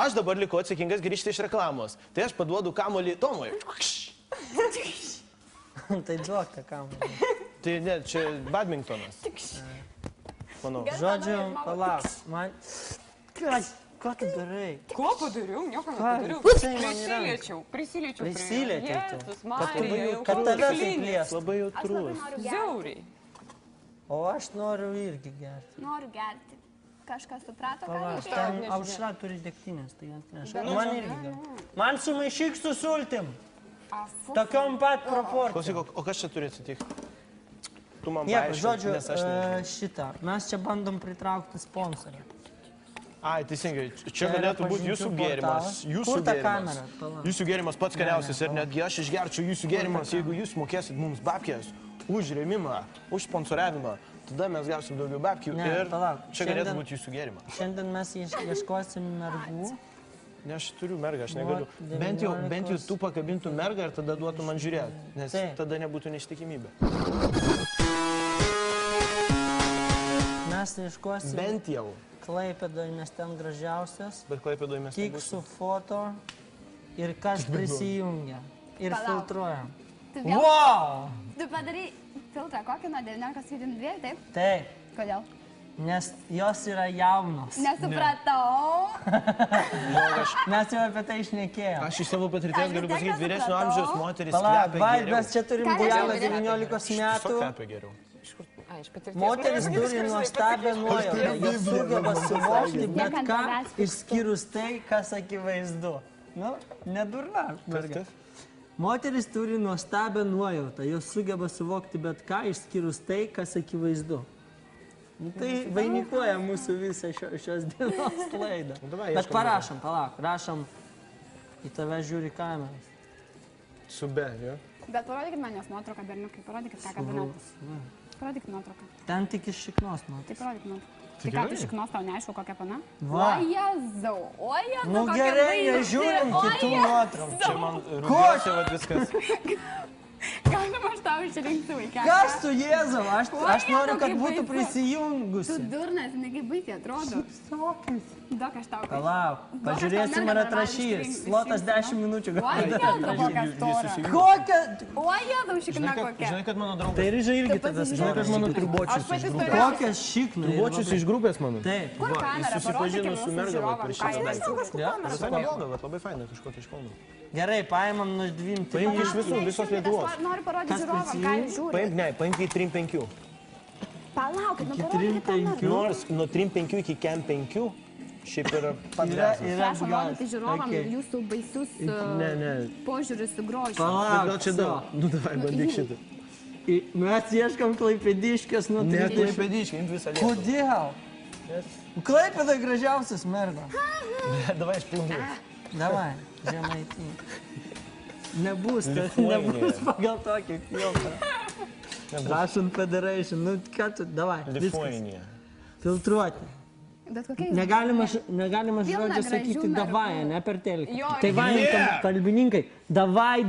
aš dabar liko atsakingas grįžti iš reklamos. Tai aš paduodu kamuolį Tomui. Tai duok tą kamuolį. Tai ne, čia badmintonas. Manau. Žodžiu, palauk. Man... Ką tu darai? Ko padariau? Nieko nepadariau. Prisiliečiau. Jėzus, Marija, kad tave taip lies. Labai jautrus. Ziauriai. O aš noriu irgi gerti. Noriu gerti. Kažkas suprato, ką Palauk, reikia? ten Aušra turi degtinės, tai atneša. Man irgi gerti. Man sumaišyk su sultim. Tokiom pat proporcijom. Klausyk, o kas čia turi atsitikti? Tu man Nieko, paaiškink, žodžiu, nes aš nežinau. šitą. Mes čia bandom pritraukti sponsorį. Ai, teisingai, čia galėtų būti jūsų gėrimas. Kur ta kamera? Jūsų gėrimas pats skaniausias ir netgi aš išgerčiau jūsų gėrimas, jeigu jūs mokėsit mums babkės už rėmimą, už sponsoriavimą. Tada mes gausim daugiau babkių ir čia galėtų būti jūsų gėrimas. Šiandien mes ieškosim mergų. Ne, aš turiu mergą, aš negaliu. Bent jau tu pakabintų mergą ir tada duotų man žiūrėti, nes tada nebūtų neištikimybė. Mes ieškosim bent jau Klaipėdoje, nes ten gražiausias. Bet Klaipėdoje mes tik su foto ir kas prisijungia. Ir filtruojam. Wow! Tu padarai filtrą kokį nuo 19-22, taip? Taip. Kodėl? Nes jos yra jaunos. Nesupratau. Mes jau apie tai išnekėjome. Aš iš savo patirties galiu pasakyti, vyresnio amžiaus moteris kvepia geriau. Mes čia turim Dianą 19 metų. Kvepia geriau. Moteris turi nuostabią nuojautą. Jos sugeba suvokti bet ką, išskyrus tai, kas akivaizdu. Nu, nedurna. Moteris turi nuostabią nuojautą. Jos sugeba suvokti bet ką, išskyrus tai, kas akivaizdu. Tai vainikuoja mūsų visą šios dienos laidą. Bet parašom, palauk, rašom, į tave žiūri kameras. Su be, jo? Bet parodykit man jos nuotrauką, berniukai, parodykit tą kabinetus. Parodykit nuotrauką. Ten tik iš šiknos nuotrauką. Tai parodykit nuotrauką. Tai ką, tu šiknos tau neaišku, kokia pana? Va. O Jėzau, kokia Nu gerai, nežiūrim kitų nuotraukų. Čia man rūpiuosi, vat viskas. Galima aš tau išrinkti vaikelį. Kas tu, Jėzau? Aš noriu, kad būtų prisijungusi. Tu durnas, negi baisiai atrodo. Dok, aš tau. Palauk, pažiūrėsim, ar atrašys. Slotas 10 minučių. O Jėzau, kokia stora. Kokia? O Jėzau, šikna kokia. Žinai, kad mano draugas. Tai ryža irgi tada. Žinai, kad mano trubočius iš grupės. Kokias šikna? Trubočius iš grupės mano. Taip. Kur kamera? Susipažino su mergama per šį Aš daiktą. kažkur kamerą. Visai nebloga, bet labai faina kažkokia iš Kauno. Gerai, paimam nuo 2. Paimk iš visų, visos Lietuvos. Aš noriu parodyti žiūrovam, ką jis žiūri. Paimk, ne, paimk į 3-5. Palaukit, nu parodykit kamerą. Nors nuo 3-5 iki kem 5, šiaip yra padręsas. Prašom rodyti žiūrovam jūsų baisius požiūrius su grožiu. Bet gal čia daug. Nu, davai, bandyk šitą. Mes ieškam klaipėdiškės nuo 30. Ne, klaipėdiškai, imt visą Lietuvą. Kodėl? Klaipėda gražiausias merga. Davai, aš pilnai. Davai, Žemaitija. Nebus pagal tokį filtrą. Russian Federation, nu ką tu, davai, viskas. Filtruoti. Bet kokia Negalima žodžio sakyti davai, ne per telikį. Tai kalbininkai, davai.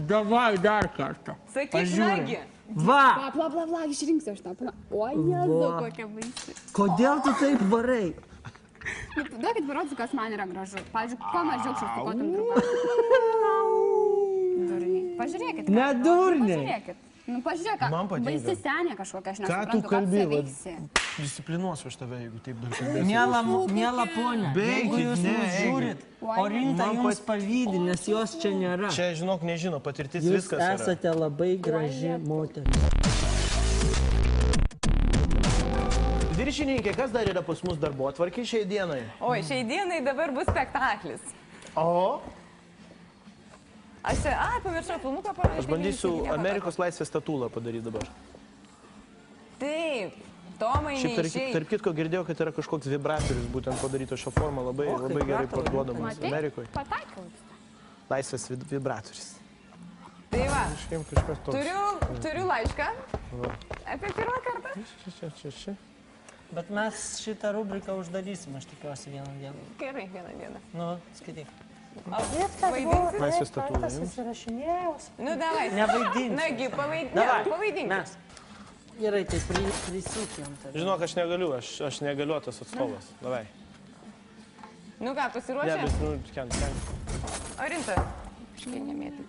Davai dar kartą. Sakyk, nagi. Va! Pla, išrinksiu aš tą. O Jėzau, kokia baisi. Kodėl tu taip varai? Duokit parodysiu, kas man yra gražu. Pavyzdžiui, kuo mažiau šaštukotum truputį. Durniai. Pažiūrėkit. Ne durniai. Pažiūrėkit. Nu, pažiūrėk, baisi senė kažkokia, aš Ką tu nesuprantu, ką kalbi, veiksi. disciplinuosiu aš tave, jeigu taip dar kalbėsi. Miela ponia, jeigu jūs mus žiūrit, Orinta jums pavydį, nes jos čia nėra. Čia, žinok, nežino, patirtis Jūs viskas yra. esate labai graži moteris. Viršininkė, kas dar yra pas mus darbotvarkė šiai dienai? Oi, šiai dienai dabar bus spektaklis. O? Aš čia, pamiršau filmuką parodyti. Aš bandysiu Amerikos laisvės statulą padaryti dabar. Taip, Tomai neišėjai. Tarp kitko girdėjau, kad yra kažkoks vibratorius būtent padaryto šio formą, labai gerai parduodamas Amerikoje. Pataikiau. Laisvės vibratorius. Tai va, turiu laišką apie pirmą kartą. Čia. Bet mes šitą rubriką uždarysim, aš tikiuosi vieną dieną. Gerai, vieną dieną. Nu, skaityk. Vaidinsi? Laisvės statulą. Nu, davai. Nevaidinsi. Nagi, pavaidink. Mes. Gerai, tai prisūkėm tave. Žinok, aš negaliu, aš negaliotas atstovas. Davai. Nu ką, Ne, pasiruošę? bet, nu, ken. Orinta, kažkiek nemėtai.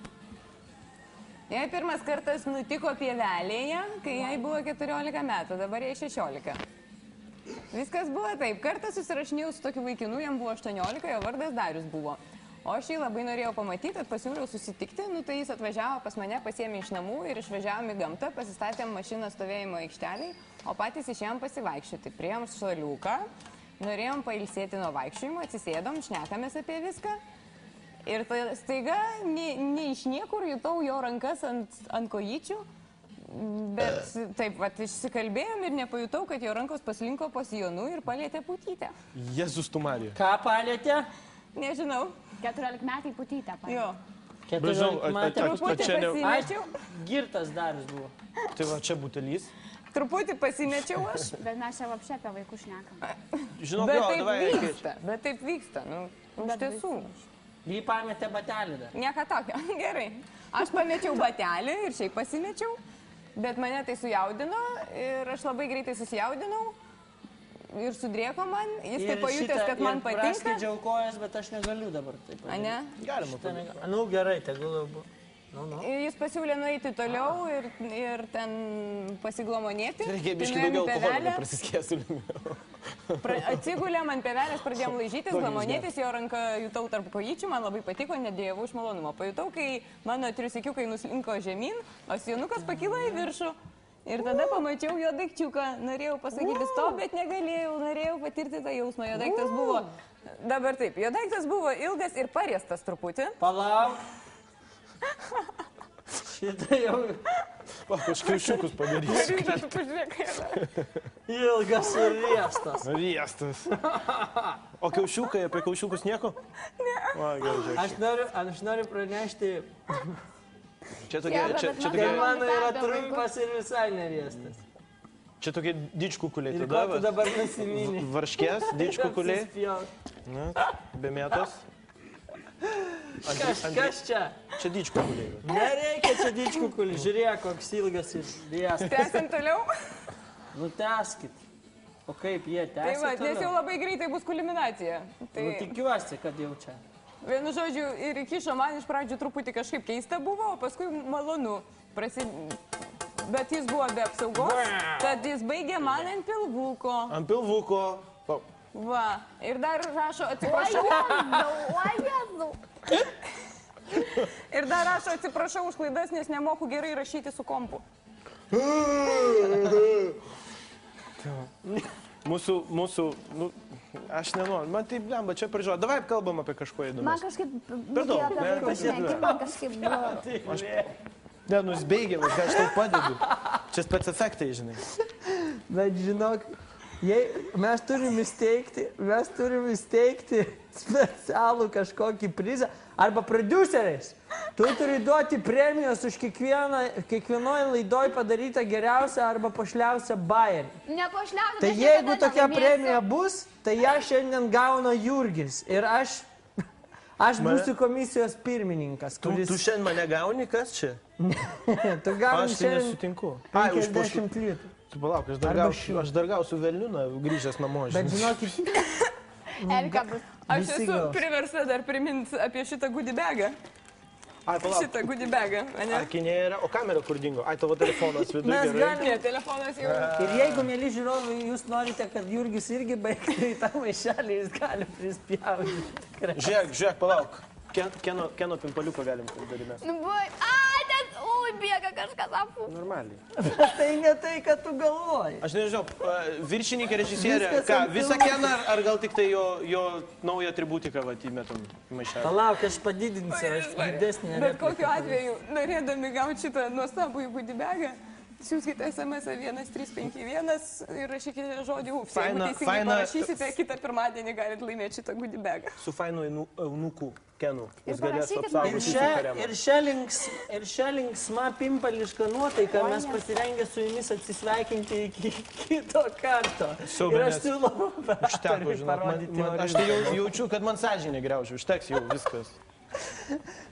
Jai pirmas kartas nutiko pievelėje, kai jai buvo 14 metų, dabar jai 16. Viskas buvo taip, kartą susirašinėjau su tokiu vaikinu, jam buvo 18, jo vardas Darius buvo. O aš jį labai norėjau pamatyti, tad pasiūliau susitikti, nu tai jis atvažiavo pas mane, pasiėmė iš namų ir išvažiavom į gamtą, pasistatėm mašiną stovėjimo aikšteliai, o patys išėjom pasivaikščioti. Priėjom šaliuką, norėjom pailsėti nuo vaikščiojimo, atsisėdom, šnekamės apie viską. Ir staiga ne iš niekur jutau jo rankas ant kojyčių, bet taip, išsikalbėjom ir nepajutau, kad jo rankos paslinko po sijonu ir palėtė putytę. Jėzus tu Marija. Ką palėtė? Nežinau. 14 metai putytę palėtė. Jo. 14 metų. Truputį pasimečiau. Girtas Darius buvo. Tai va, čia butelys. Truputį pasimečiau aš. Bet mes čia vapšė apie vaikų šnekam. Žinau, Bet gal, taip davai, vyksta, bet taip vyksta, nu, iš tiesų. Jį pametė batelį dar. Nieko tokio, gerai. Aš pamečiau batelį ir šiaip pasimečiau, bet mane tai sujaudino ir aš labai greitai susijaudinau ir sudrėko man, jis tai pajutęs, kad man patinka. Ir praskydžiau kojas, bet aš negaliu dabar taip. A ne? Galima padaryti. Nu gerai, tegul buvo. Jis pasiūlė nueiti toliau ir ten pasiglomonėti. Reikia biškį daugiau alkoholio prasiskėsiu. Atsigulėm ant pievelės, pradėjom laižytis, glamonėtis, jo ranką jutau tarp kojyčių, man labai patiko, nedėjau iš malonumo. Pajutau, kai mano triusikiukai nuslinko žemyn, o sijonukas pakilo į viršų. Ir tada pamačiau jo daikčiuką, norėjau pasakyti stop, bet negalėjau, norėjau patirti tą jausmą. Jo daiktas buvo, dabar taip, jo daiktas buvo ilgas ir pariestas truputį. Palauk. Šitą jau... Va, kažkiaušiukus padarysiu. Rinta, tu pažiūrėk, kai yra. Ilgas ir riestas. Riestas. O kiaušiukai, apie kiaušiukus nieko? Ne. Va, gerai, žiūrėk. Aš noriu pranešti, Čia tokie... kad mano yra trumpas ir visai neriestas. Čia tokie dičkukuliai Ir tada. ko tu dabar nusimini? Varškės, dičkukuliai. Be mėtos. Kas čia? Čia dičkukuliai. Nereikia čia dičkukulį, žiūrėk, koks ilgas ir riestas. Tęsiam toliau. Nu tęskit. O kaip jie Tai tęsia va, nes jau toliau? labai greitai bus kulminacija. Tai, Nu tikiuosi, kad jau čia. vienu žodžiu, ir įkišo man iš pradžių truputį kažkaip keista buvo, o paskui malonu. Bet jis buvo be apsaugos, tad jis baigė man ant pilvuko. Ant pilvuko. Va, ir dar rašo, atsiprašau. Ir dar rašo, atsiprašau už klaidas, nes nemoku gerai rašyti su kompu. Mūsų, nu, aš nenoriu, man taip lemba, čia prižiūrė. Davai kalbam apie kažko įdomus. Man kažkaip Per daug, apie ne? vaikų šnekį, man kažkaip buvo. Ne, nu, jis baigė, aš tau padedu. Čia spec efektai, žinai. Bet žinok, mes turim įsteigti specialų kažkokį prizą. Arba produceris. Tu turi duoti premijos už kiekvienoje laidoj padarytą geriausią arba pošliausią bajerį. Nepošliausiu. Tai jeigu tokia premija bus, tai ją šiandien gauna Jurgis. Ir aš būsiu komisijos pirmininkas. Tu šiandien mane gauni, kas čia? Tu gauni Aš tai šiandien nesutinku. 50 litų. Tu palauk, aš dar gausiu velniūną, grįžęs namo. Bet žinokit, Elka bus. Aš Visi esu gaus. priversta dar priminti apie šitą gudibegą. Ai, palauk. Šitą gudibegą, ne? Akinė yra, o kamera kur dingo? Ai, tavo telefonas viduje. Mes Gerai. galim- Ne, telefonas jau. ir jeigu, mėly žiūrovai, jūs norite, kad Jurgis irgi baigtų į tą maišelį, jis gali prispjauti. Žiūrėk, palauk. Kieno pimpaliuką galim padaryti? Nu, buvai. Ten, bėga kažkas apu. Normaliai. Tai ne tai, kad tu galvoji. Aš nežinau, viršininkė režisierė, Viskas ką, ant visą pilvo. keną ar gal tik tai jo naują atributiką įmetam į maišelį? Palauk, aš padidinsiu, aš didesnį. Bet kokiu atveju, norėdami gauti šitą nuostabų gudibegą, siūskite SMS 1351 ir rašykite žodį UFS. Jeigu teisingai parašysite, kitą pirmadienį galite laimėti šitą gudibegą. Su fainu eunuku Kenu. Jis Ir galės parašykit apsaugoti jūsų Ir šią linksmą pimpališką nuotaiką mes pasirengę su jumis atsisveikinti iki kito karto. Ir aš siūlau Užteko, žinot, aš tai jaučiu, kad man sąžinė griaužia, užteks jau viskas.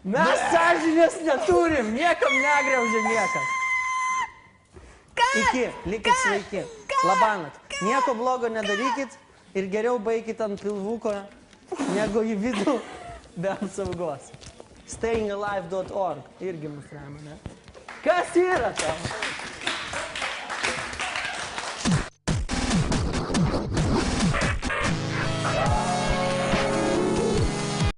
Mes sąžinės neturim, niekam negriaužia niekas. Iki, likit sveiki. Labanakt. Nieko blogo nedarykit ir geriau baikit ant pilvuko negu į vidų be apsaugos. Stayingalive.org irgi mus remia, ne? Kas yra tavo?